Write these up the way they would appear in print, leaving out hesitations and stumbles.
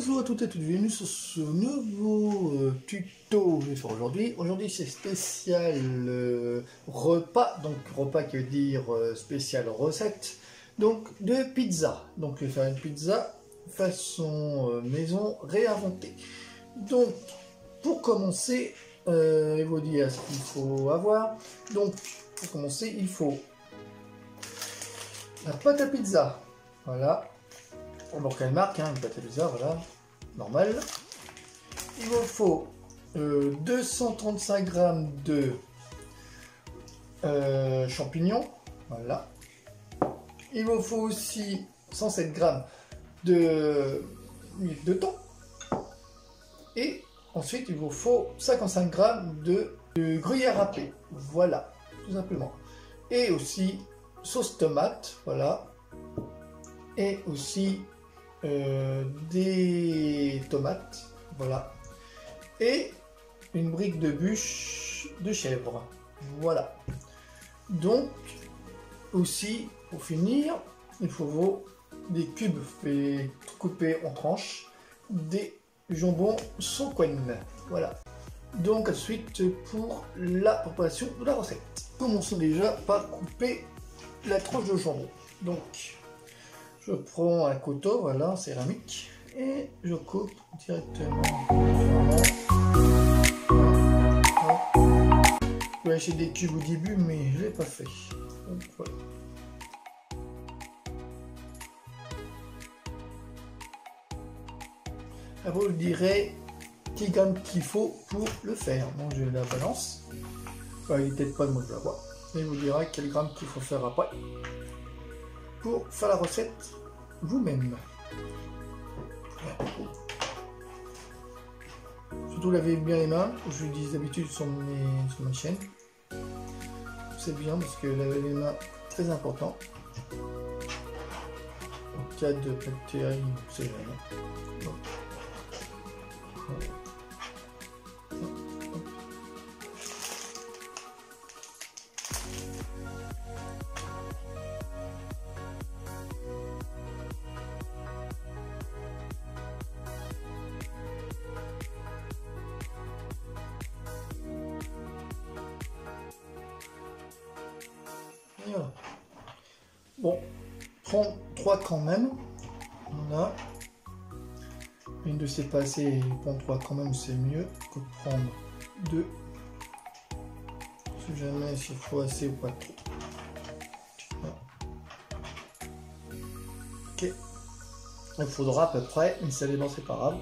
Bonjour à toutes et à tous, bienvenue sur ce nouveau tuto que je vais faire aujourd'hui. Aujourd'hui c'est spécial repas, donc repas qui veut dire spécial recette, donc de pizza. Donc je vais faire une pizza façon maison réinventée. Donc pour commencer, je vais vous dire ce qu'il faut avoir. Donc pour commencer il faut la pâte à pizza, voilà. Donc elle marque, hein, une pâte à pizza, voilà, normal. Il vous faut 235 g de champignons, voilà. Il vous faut aussi 107 g de huile de thon. Et ensuite il vous faut 55 g de gruyère râpée, voilà, tout simplement. Et aussi sauce tomate, voilà. Et aussi des tomates, voilà, et une brique de bûche de chèvre, voilà. Donc aussi pour finir il faut des cubes fait couper en tranches, des jambons Songquen, voilà. Donc ensuite pour la préparation de la recette, commençons déjà par couper la tranche de jambon. Donc je prends un couteau, voilà, céramique, et je coupe directement. Je vais acheter des cubes au début, mais je ne l'ai pas fait. Donc, voilà. Après, je dirai quel gramme qu'il faut pour le faire. Donc, j'ai la balance. Enfin, il n'est peut-être pas de moi, je la vois. Et je vous dirai quel gramme qu'il faut faire après pour faire la recette vous-même. Surtout lavez bien les mains, je le dis d'habitude sur ma chaîne. C'est bien parce que laver les mains très important. En cas de bactéries, c'est jamais. Bon. Voilà. Bon, prends 3 quand même. Voilà. Une de ces pas assez, prendre 3 quand même, c'est mieux que de prendre 2. Si jamais s'il faut assez ou pas trop. Voilà. Ok. Il faudra à peu près, mais ça dépend, c'est pas grave,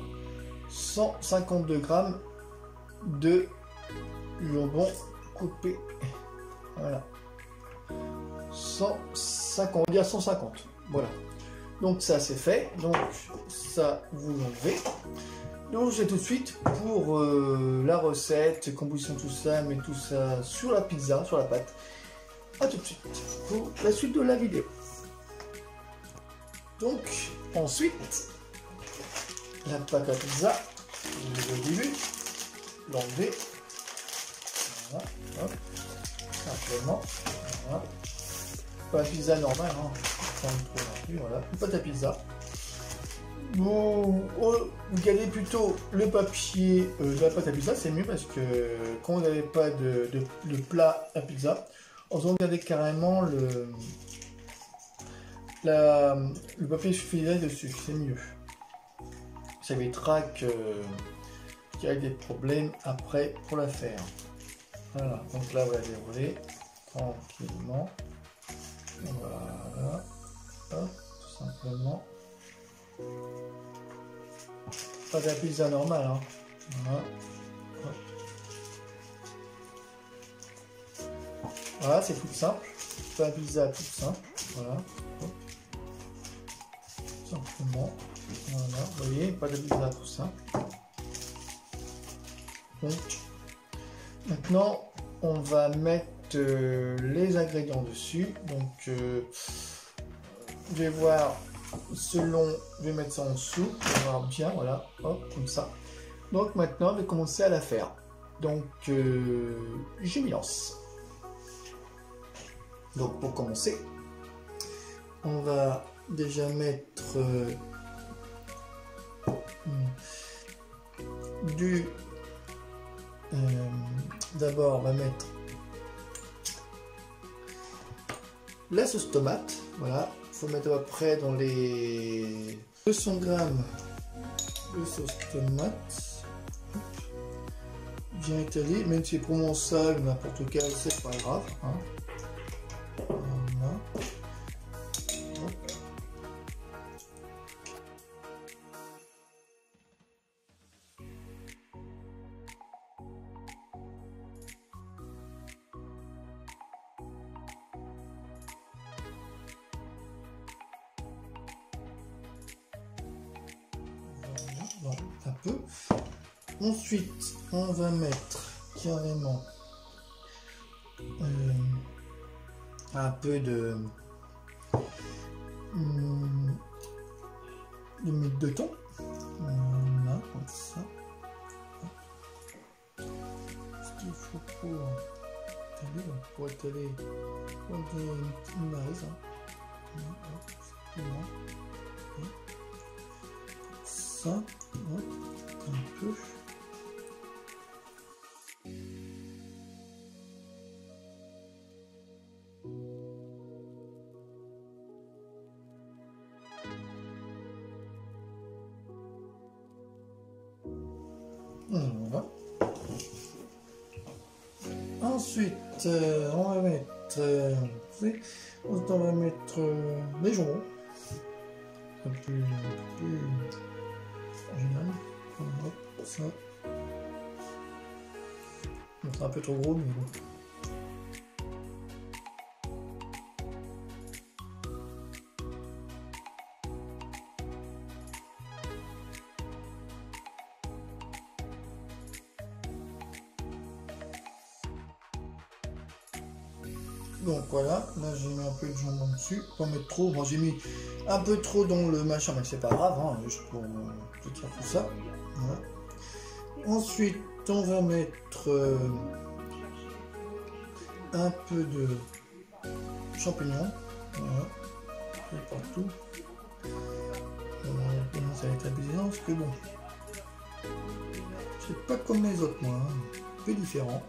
152 g de jambon coupé. Voilà. 150, on va dire 150, voilà. Donc ça c'est fait, donc ça vous l'enlevez. Donc je vais tout de suite pour la recette, composition, tout ça, mais tout ça sur la pizza, sur la pâte. A tout de suite pour la suite de la vidéo. Donc ensuite, la pâte à pizza, au début, l'enlever. Voilà, hop, simplement, voilà. Pas pizza normale, hein. Voilà, une pâte à pizza. Vous gardez plutôt le papier de la pâte à pizza, c'est mieux parce que quand vous n'avez pas de plat à pizza, vous gardez carrément le papier sulfurisé dessus, c'est mieux. Ça évitera qu'il y ait des problèmes après pour la faire. Voilà, donc là on va dérouler tranquillement. Voilà, hop, tout simplement. Pas de la pizza normale, hein. Voilà, hop. Voilà, c'est tout simple. Pas la pizza toute simple. Voilà, hop. Simplement. Voilà, vous voyez, pas de pizza tout simple. Donc, maintenant, on va mettre les ingrédients dessus. Donc je vais voir selon, je vais mettre ça en dessous pour voir bien, voilà, hop, comme ça. Donc maintenant je vais commencer à la faire. Donc je m'y lance. Donc pour commencer, on va déjà mettre D'abord, on va mettre la sauce tomate. Voilà, il faut mettre à peu près dans les 200 grammes de sauce tomate. Bien étalé, même si c'est provençal ou n'importe quel, c'est pas grave. Hein. Voilà. Voilà, un peu. Ensuite, on va mettre carrément un peu de mie de thon. Voilà, comme ça. Ce qu'il faut pour étaler une naise. Ça, un peu. Voilà. Ensuite, on va mettre, les jambons. Un peu plus original. Hop, ça. Bon, c'est un peu trop gros, mais bon. Donc voilà, là j'ai mis un peu de jambon dessus, pas mettre trop, moi j'ai mis un peu trop dans le machin, mais c'est pas grave, hein, juste pour faire tout ça. Voilà. Ensuite on va mettre un peu de champignons, voilà, et partout. Comment ça va être abusé, parce que bon, c'est pas comme les autres moi, hein, un peu différent.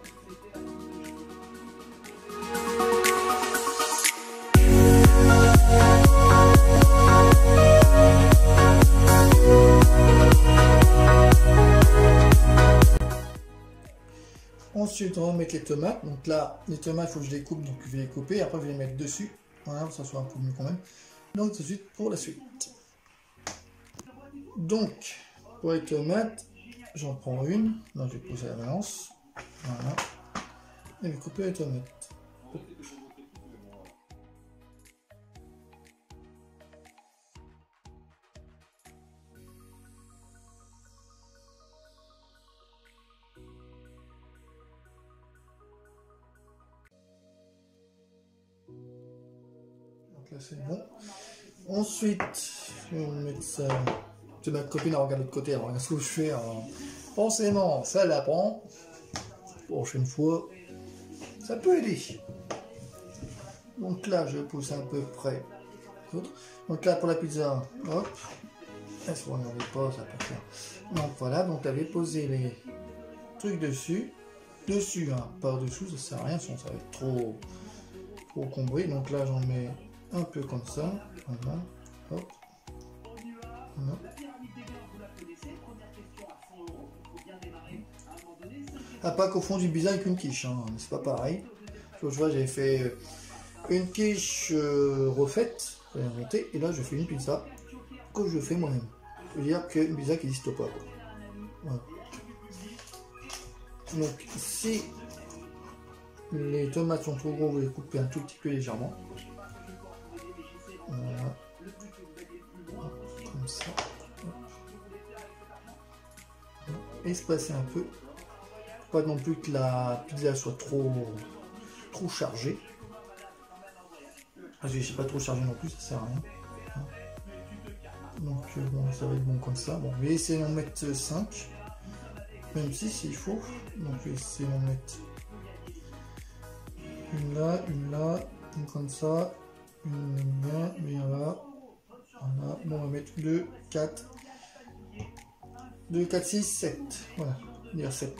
Ensuite, on va mettre les tomates. Donc là, les tomates, il faut que je les coupe. Donc je vais les couper. Après, je vais les mettre dessus. Voilà, ça soit un peu mieux quand même. Donc, tout de suite pour la suite. Donc, pour les tomates, j'en prends une. Là, je vais poser la balance. Voilà. Et je vais couper les tomates. Là c'est bon. Ensuite, je vais mettre ça. Ma copine elle regarde de l'autre côté, elle regarde ce que je fais. Alors, forcément, ça la prend. Prochaine fois, ça peut aider. Donc là, je pousse à peu près. Donc là, pour la pizza, hop. Elle se regardez pas, ça peut faire. Donc voilà, donc j'avais posé les trucs dessus. Dessus, hein, par-dessous, ça sert à rien, sinon ça va être trop encombré. Donc là, j'en mets un peu comme ça, voilà, hop, voilà. À pas confondre du pizza avec une quiche, hein, c'est pas pareil. Je vois, j'avais fait une quiche refaite, inventée, et là je fais une pizza que je fais moi-même. Ça veut dire qu'une pizza qui n'existe pas. Voilà. Donc si les tomates sont trop gros, vous les coupez un tout petit peu légèrement. Voilà. Comme ça. Espacer un peu. Pas non plus que la pizza soit trop chargée. Je ne sais pas trop chargé non plus, ça sert à rien. Donc bon, ça va être bon comme ça. Bon, je vais essayer d'en mettre 5. Même si s'il faut. Donc je vais essayer d'en mettre une là, une comme ça, une bien là. Voilà. Bon, on va mettre 2, 4, 2, 4, 6, 7. Voilà, dire 7.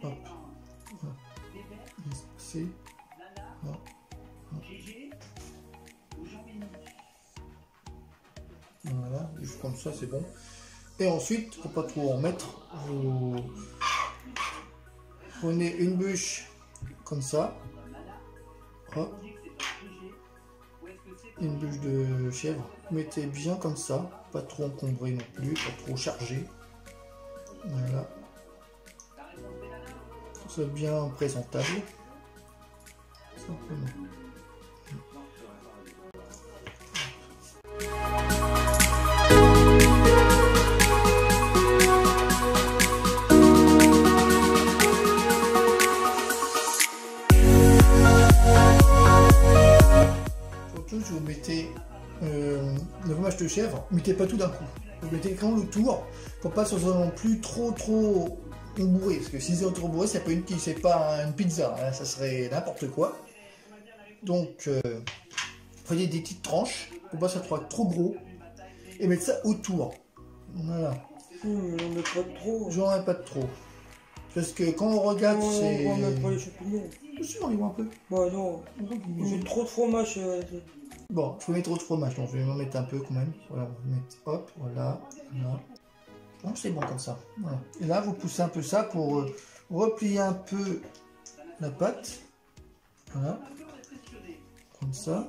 Hop. C'est. Voilà, juste comme ça, c'est bon. Et ensuite, faut pas trop en mettre. Vous prenez une bûche comme ça. Hop. Une bûche de chèvre. Mettez bien comme ça, pas trop encombré non plus, pas trop chargé. Voilà. C'est bien présentable. Simplement. Surtout si vous mettez le fromage de chèvre, mettez pas tout d'un coup. Vous mettez quand le tour pour pas que ce soit non plus trop bourré, parce que si c'est trop bourré, c'est pas une pizza, hein, ça serait n'importe quoi. Donc prenez des petites tranches pour pas que ça soit trop gros et mettre ça autour. Voilà. J'en mets pas trop. J'en ai pas de trop. Parce que quand on regarde, c'est. On met pas les champignons. Si, on les voit un peu. Bah non, j'ai trop de fromage. Bon, je vais mettre trop de fromage, donc je vais m'en mettre un peu quand même. Voilà, on va mettre, hop, voilà. Donc c'est bon comme ça. Voilà. Et là, vous poussez un peu ça pour replier un peu la pâte. Voilà. Comme ça.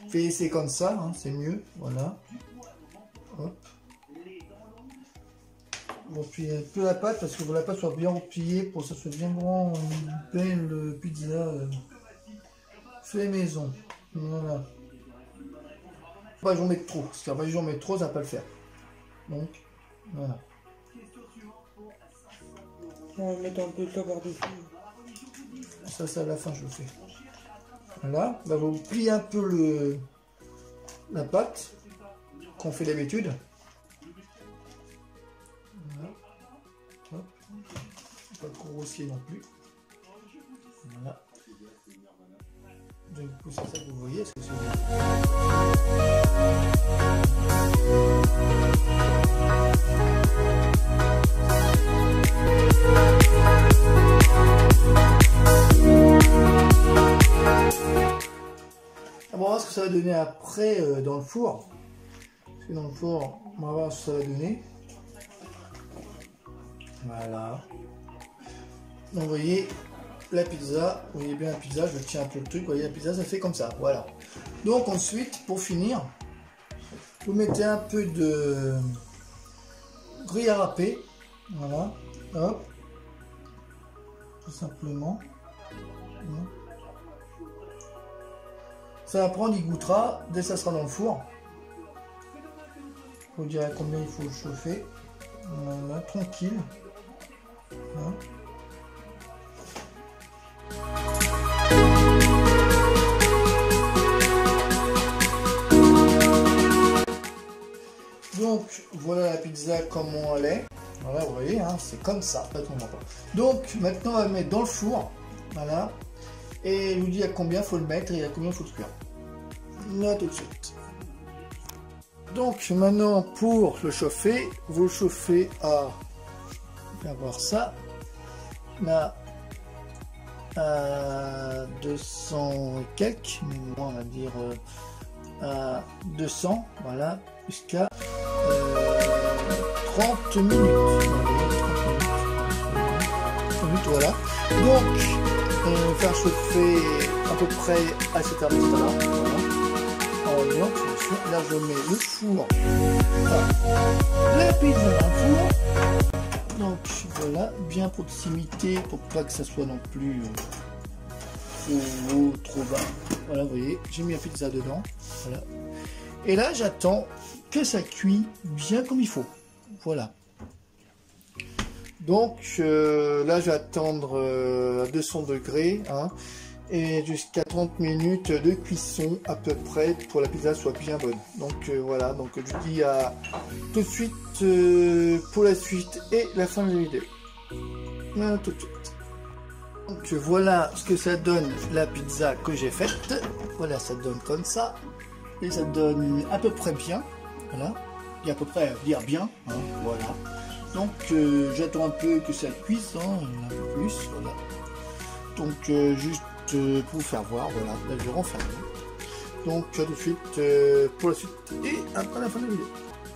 Faites comme ça, hein, c'est mieux. Voilà. Hop. Repliez un peu la pâte parce que la pâte soit bien repliée pour que ça soit bien grand. Une belle pizza fait maison. Voilà. Pas j'en mets trop, parce que si j'en mets trop, ça va pas le faire. Donc, voilà. On va mettre un peu de ça par-dessus. Ça, c'est à la fin, je le fais. Voilà. Là, vous pliez un peu la pâte qu'on fait d'habitude. Voilà. Hop. Pas trop grossier non plus. Voilà. Du coup, c'est ça que vous voyez. Est-ce que c'est on va voir ce que ça va donner après dans le four. Parce que dans le four, on va voir ce que ça va donner. Voilà. Donc vous voyez la pizza, vous voyez bien la pizza, je tiens un peu le truc, vous voyez la pizza ça fait comme ça, voilà. Donc ensuite, pour finir, vous mettez un peu de gruyère râpée, voilà, hop, tout simplement. Ça va prendre, il goûtera, dès que ça sera dans le four. Je vous dirai combien il faut le chauffer. Voilà, tranquille. Voilà. Donc voilà la pizza comment elle est. Voilà, vous voyez, hein, c'est comme ça. Donc maintenant on va le mettre dans le four. Voilà. Et je vous dis à combien il faut le mettre et à combien il faut le cuire. Là tout de suite. Donc maintenant pour le chauffer, vous le chauffez à, on va voir ça, là à 200 et quelques, mais moi on va dire à 200, voilà, jusqu'à 30 minutes. 30 minutes, voilà. Donc faire chauffer à peu près à cette heure-là. Voilà. Là je mets le four, la pizza dans le four, donc voilà, bien proximité pour pas que ça soit non plus trop haut, trop bas. Voilà, vous voyez, j'ai mis la pizza dedans, voilà. Et là j'attends que ça cuit bien comme il faut, voilà. Donc là je vais attendre à 200 degrés, hein, et jusqu'à 30 minutes de cuisson à peu près pour que la pizza soit bien bonne. Donc voilà, donc je dis à tout de suite pour la suite et la fin de la vidéo. Voilà, tout de suite. Donc voilà ce que ça donne la pizza que j'ai faite. Voilà, ça donne comme ça et ça donne à peu près bien. Voilà, et à peu près dire bien, hein, voilà. Donc j'attends un peu que ça cuise, hein, un peu plus, voilà. Donc juste pour vous faire voir, voilà, là je vais renfermer. Donc à tout de suite pour la suite et à la fin de la vidéo.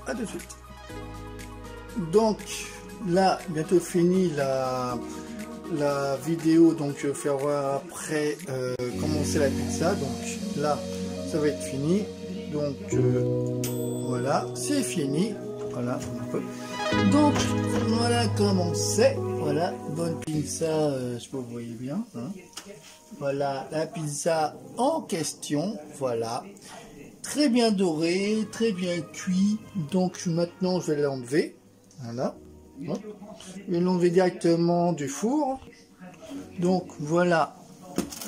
À tout de suite. Donc là, bientôt fini la vidéo, donc je vais faire voir après commencer la pizza. Donc là, ça va être fini. Donc voilà, c'est fini. Voilà, un peu. Donc voilà comment c'est. Voilà, bonne pizza, je sais pas vous voyez bien. Hein. Voilà la pizza en question. Voilà, très bien doré, très bien cuit. Donc maintenant je vais l'enlever. Voilà, hop. Je vais l'enlever directement du four. Donc voilà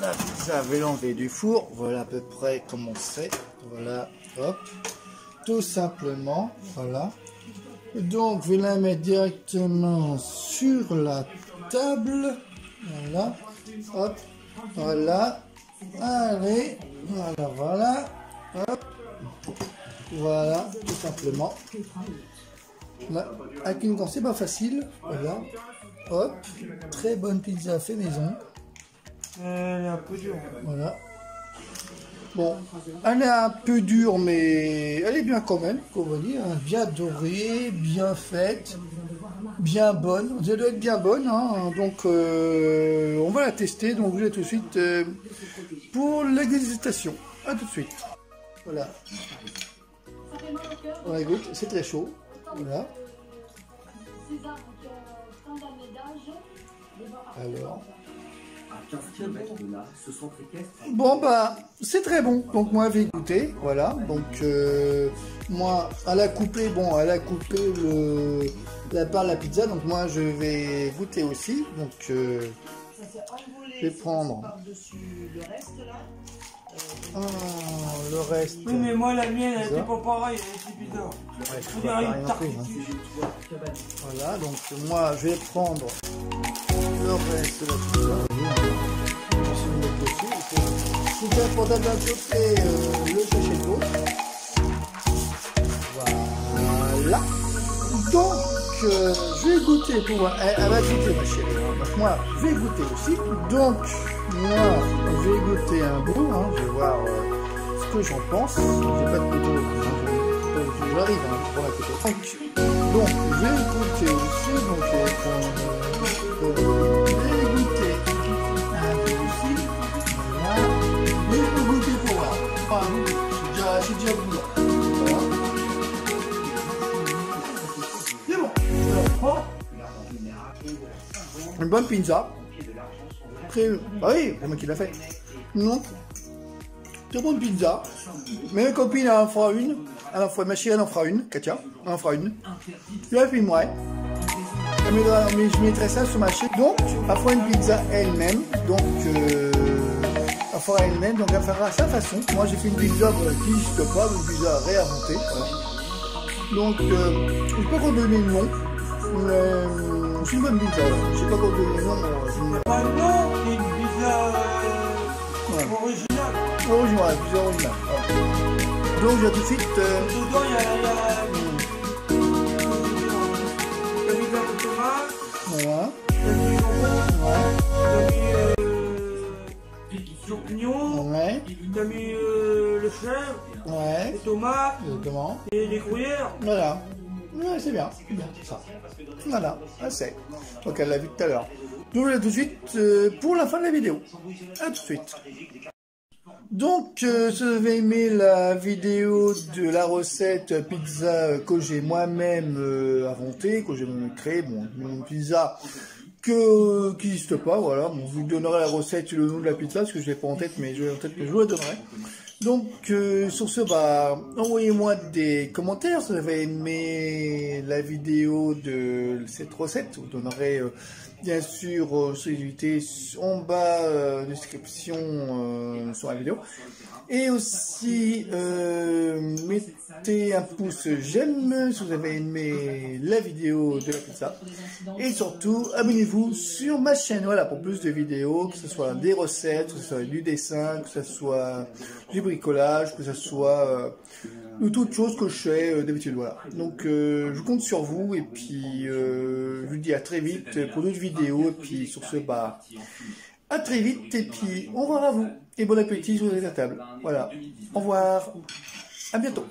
la pizza, je vais l'enlever du four. Voilà à peu près comment c'est. Voilà, hop, tout simplement. Voilà. Donc je vais la mettre directement sur la table. Voilà, hop, voilà. Allez, voilà, voilà, hop, voilà, tout simplement. Là, avec une gant, c'est pas facile. Voilà, hop, très bonne pizza fait maison. Elle est un peu dure. Voilà. Bon, elle est un peu dure, mais elle est bien quand même, on va dire. Hein. Bien dorée, bien faite, bien bonne. Elle doit être bien bonne, hein. Donc on va la tester. Donc vous êtes tout de suite pour la dégustation. A tout de suite. Voilà. On goûte, c'est très chaud. Voilà. Alors. Bon bah c'est très bon, donc moi je vais goûter, voilà, donc moi elle a coupé, bon elle a coupé la part de la pizza, donc moi je vais goûter aussi, donc je vais prendre le reste. Oui mais moi la mienne elle était pas pareille, elle était bizarre. Ouais, c'est pas pareil non plus, hein. Voilà, donc moi je vais prendre le reste de la pizza. C'est important d'un côté le sachet d'eau. Voilà. Donc je vais goûter pour voir. Elle va goûter ma chérie. Donc moi je vais goûter aussi. Donc moi je vais goûter un bout. Hein. Je vais voir ce que j'en pense. Je vais pas de couteau. J'arrive pour la couteau. Donc je vais goûter aussi. Donc je vais prendre. Je vais goûter un bout aussi. Voilà. Je vais goûter pour voir. Enfin, je suis déjà goûté. Voilà. C'est bon. Je la prends. Une bonne pizza. Très... Ah oui, c'est moi qui l'a fait. Non. Très bonne pizza. Mes copines en fera une. Elle en fera, ma chérie elle en fera une. Katia, elle en fera une. Je la filmerai. Mais je mettrai ça sur ma chaîne. Donc, elle fera une pizza elle-même. Donc, elle fera elle-même. Donc, elle fera à sa façon. Moi, j'ai fait une pizza qui n'existe pas. Une pizza réinventée. Voilà. Donc, je ne sais pas quoi donner le nom. C'est une bonne pizza. Je ne sais pas quoi donner le nom. Ah non, c'est une pizza originale. Originale, pizza originale. Voilà. Donc, j'ai tout de suite. Dedans, il y a la pizza de tomate. Voilà. T'as mis champignons. Ouais. T'as mis le chèvre. Ouais. Les tomates. Exactement. Et les gruyères. Voilà. Ouais, c'est bien. C'est bien, ça. Voilà. Assez. Donc, elle l'a vu tout à l'heure. Donc, voilà tout de suite pour la fin de la vidéo. A tout de suite. Donc, si vous avez aimé la vidéo de la recette pizza que j'ai moi-même inventée, que j'ai même créée, bon, une pizza qui n'existe pas, voilà, bon, je vous donnerai la recette et le nom de la pizza, parce que je l'ai pas en tête, mais je l'ai en tête, mais je vous la donnerai. Donc, sur ce, bah, envoyez-moi des commentaires si vous avez aimé la vidéo de cette recette, vous donnerez bien sûr celui en bas description sur la vidéo. Et aussi mettez un pouce j'aime si vous avez aimé la vidéo de la pizza. Et surtout abonnez-vous sur ma chaîne, voilà, pour plus de vidéos, que ce soit des recettes, que ce soit du dessin, que ce soit du bricolage, que ce soit de toutes choses que je fais d'habitude, voilà. Donc je compte sur vous et puis je vous dis à très vite pour d'autres vidéos et puis sur ce bah à très vite et puis au revoir à vous et bon appétit sur la table. Voilà. Au revoir. À bientôt.